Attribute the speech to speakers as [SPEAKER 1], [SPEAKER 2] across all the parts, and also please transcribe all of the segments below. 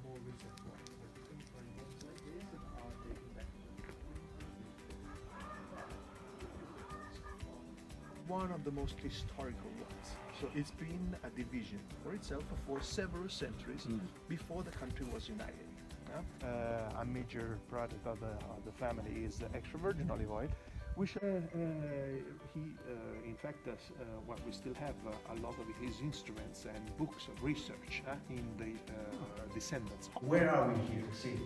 [SPEAKER 1] more recent ones, like ones like this are dating back one of the most historical ones. So it's been a division for itself for several centuries before the country was united. A major product of the family is extra virgin olive oil, which in fact, what we still have a lot of his instruments and books of research in the descendants.
[SPEAKER 2] Where are we here? See,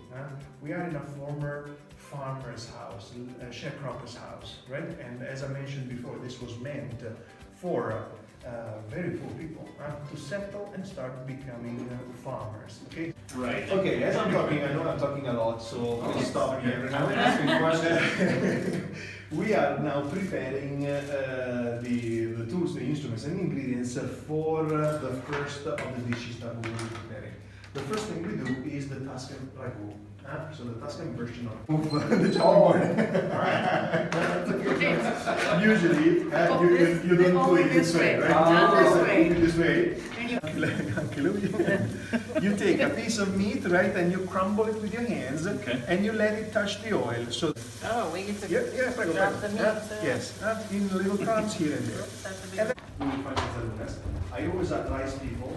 [SPEAKER 2] we are in a former farmer's house, a sharecropper's house, right? And as I mentioned before, this was meant for very poor people to settle and start becoming farmers. Okay.
[SPEAKER 3] Right.
[SPEAKER 2] Okay. As I'm talking, I know I'm talking a lot, so please stop here. I'm asking questions. We are now preparing the tools, the instruments, and ingredients for the first of the dishes that we will be preparing. The first thing we do is the Tuscan ragù. So the Tuscan version of the chopping board. Usually you don't do it this way, right? This way. You take a piece of meat, right, and you crumble it with your hands, and you let it touch the oil. So
[SPEAKER 4] we get to
[SPEAKER 2] drop
[SPEAKER 4] the meat.
[SPEAKER 2] yes, in little crumbs here and there. And then we will find mezzalunas. I always advise people,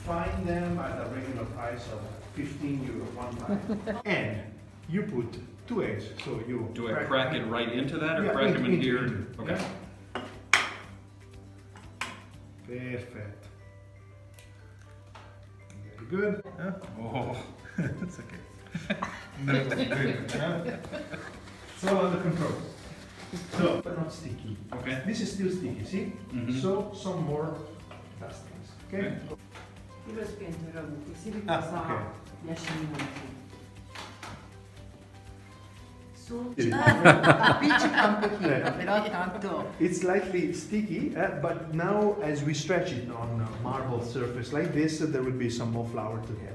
[SPEAKER 2] find them at a regular price of 15 euro one time. And you put 2 eggs, so you
[SPEAKER 3] Do I crack it right into that, or
[SPEAKER 2] Yeah,
[SPEAKER 3] crack them in
[SPEAKER 2] into,
[SPEAKER 3] here?
[SPEAKER 2] into,
[SPEAKER 3] Okay.
[SPEAKER 2] Perfect. Very good. Oh, that's okay. It's all under control. So, but not sticky.
[SPEAKER 3] Okay.
[SPEAKER 2] This is still sticky, see? So, some more dustings. Okay?
[SPEAKER 4] Io l'ho spento il ragù, che si riposa 10 minuti. Su, appiccica un pochino, però tanto...
[SPEAKER 2] It's slightly sticky, but now as we stretch it on a marble surface like this, there will be some more flour to get.